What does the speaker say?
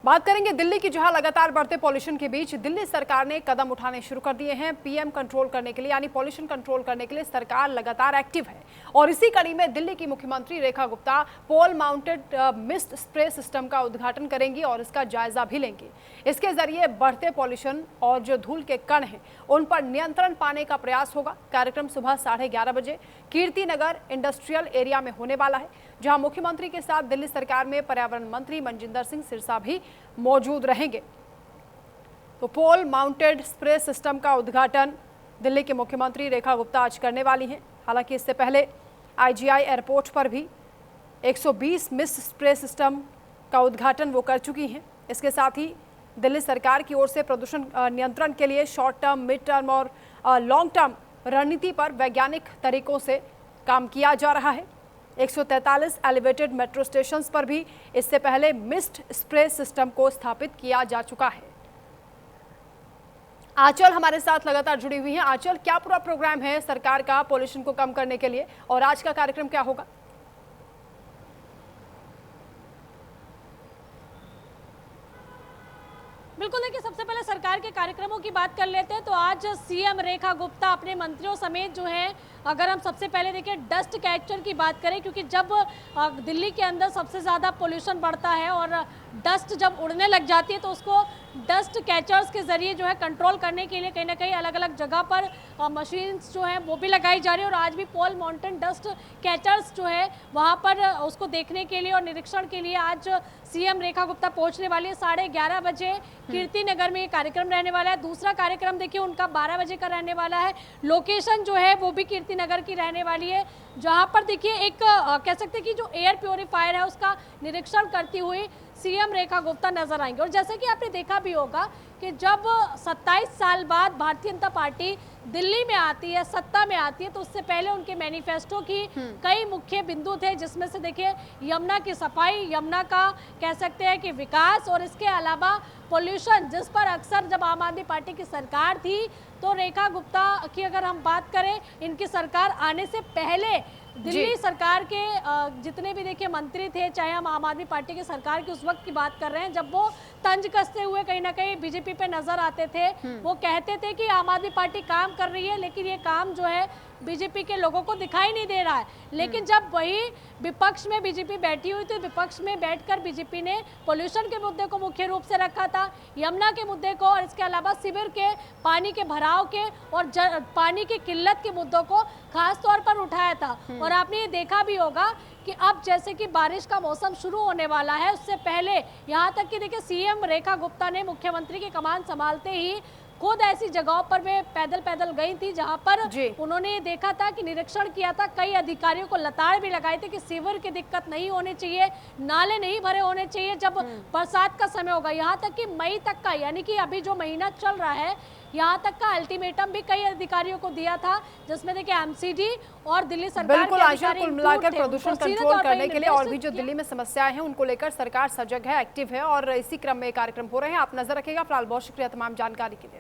बात करेंगे दिल्ली की, जहां लगातार बढ़ते पॉल्यूशन के बीच दिल्ली सरकार ने कदम उठाने शुरू कर दिए हैं। पीएम कंट्रोल करने के लिए, यानी पॉल्यूशन कंट्रोल करने के लिए सरकार लगातार एक्टिव है। और इसी कड़ी में दिल्ली की मुख्यमंत्री रेखा गुप्ता पोल माउंटेड मिस्ट स्प्रे सिस्टम का उद्घाटन करेंगी और इसका जायजा भी लेंगी। इसके जरिए बढ़ते पॉल्यूशन और जो धूल के कण हैं उन पर नियंत्रण पाने का प्रयास होगा। कार्यक्रम सुबह 11:30 बजे कीर्ति नगर इंडस्ट्रियल एरिया में होने वाला है, जहां मुख्यमंत्री के साथ दिल्ली सरकार में पर्यावरण मंत्री मनजिंदर सिंह सिरसा भी मौजूद रहेंगे। तो पोल माउंटेड स्प्रे सिस्टम का उद्घाटन दिल्ली के मुख्यमंत्री रेखा गुप्ता आज करने वाली हैं। हालांकि इससे पहले आईजीआई एयरपोर्ट पर भी 120 मिस्ट स्प्रे सिस्टम का उद्घाटन वो कर चुकी हैं। इसके साथ ही दिल्ली सरकार की ओर से प्रदूषण नियंत्रण के लिए शॉर्ट टर्म, मिड टर्म और लॉन्ग टर्म रणनीति पर वैज्ञानिक तरीकों से काम किया जा रहा है। 143 एलिवेटेड मेट्रो स्टेशंस पर भी इससे पहले मिस्ट स्प्रे सिस्टम को स्थापित किया जा चुका है। आंचल हमारे साथ लगातार जुड़ी हुई है। आंचल, क्या पूरा प्रोग्राम है सरकार का पॉल्यूशन को कम करने के लिए और आज का कार्यक्रम क्या होगा? बिल्कुल, देखिए सबसे पहले सरकार के कार्यक्रमों की बात कर लेते हैं। तो आज सीएम रेखा गुप्ता अपने मंत्रियों समेत जो है, अगर हम सबसे पहले देखिए डस्ट कैचर की बात करें, क्योंकि जब दिल्ली के अंदर सबसे ज़्यादा पोल्यूशन बढ़ता है और डस्ट जब उड़ने लग जाती है तो उसको डस्ट कैचर्स के ज़रिए जो है कंट्रोल करने के लिए कहीं ना कहीं अलग अलग जगह पर मशीन्स जो है वो भी लगाई जा रही है। और आज भी पोल माउंटेन डस्ट कैचर्स जो है वहाँ पर उसको देखने के लिए और निरीक्षण के लिए आज सीएम रेखा गुप्ता पहुंचने वाली है। 11:30 बजे कीर्ति नगर में ये कार्यक्रम रहने वाला है। दूसरा कार्यक्रम देखिए उनका 12 बजे का रहने वाला है। लोकेशन जो है वो भी कीर्ति नगर की रहने वाली है, जहां पर देखिए एक कह सकते हैं कि जो एयर प्योरीफायर है उसका निरीक्षण करती हुई सीएम रेखा गुप्ता नजर आएंगे। और जैसे कि आपने देखा भी होगा कि जब 27 साल बाद भारतीय जनता पार्टी दिल्ली में आती है, सत्ता में आती है, तो उससे पहले उनके मैनिफेस्टो की कई मुख्य बिंदु थे, जिसमें से देखिए यमुना की सफाई, यमुना का कह सकते हैं कि विकास, और इसके अलावा पॉल्यूशन, जिस पर अक्सर जब आम आदमी पार्टी की सरकार थी तो रेखा गुप्ता की अगर हम बात करें, इनकी सरकार आने से पहले दिल्ली सरकार के जितने भी देखिए मंत्री थे, चाहे हम आम आदमी पार्टी की सरकार की उस वक्त की बात कर रहे हैं जब वो तंज कसते हुए कहीं ना कहीं बीजेपी पे नजर आते थे, वो कहते थे कि आम आदमी पार्टी काम कर रही है, लेकिन ये काम जो है बीजेपी के लोगों को दिखाई नहीं दे रहा है। लेकिन जब वही विपक्ष में बीजेपी बैठी हुई तो विपक्ष में बैठकर बीजेपी ने पोल्यूशन के मुद्दे को मुख्य रूप से रखा था, यमुना के मुद्दे को, और इसके अलावा शिविर के पानी के भराव के और पानी की किल्लत के मुद्दों को खास तौर पर उठाया था। और आपने ये देखा भी होगा कि अब जैसे कि बारिश का मौसम शुरू होने वाला है, उससे पहले यहाँ तक कि देखिए सीएम रेखा गुप्ता ने मुख्यमंत्री की कमान संभालते ही खुद ऐसी जगहों पर वे पैदल गई थी जहां पर उन्होंने ये देखा था कि निरीक्षण किया था, कई अधिकारियों को लताड़ भी लगाए थे कि सीवर की दिक्कत नहीं होनी चाहिए, नाले नहीं भरे होने चाहिए जब बरसात का समय होगा। यहाँ तक कि मई तक का, यानी कि अभी जो महीना चल रहा है, यहाँ तक का अल्टीमेटम भी कई अधिकारियों को दिया था, जिसमें देखिए एमसीडी और दिल्ली सरकार के अधिकारी कुल मिलाकर प्रदूषण कंट्रोल करने के लिए और भी जो दिल्ली में समस्याएं हैं उनको लेकर सरकार सजग है, एक्टिव है, और इसी क्रम में कार्यक्रम हो रहे हैं। आप नजर रखिएगा। फिलहाल बहुत शुक्रिया तमाम जानकारी के लिए।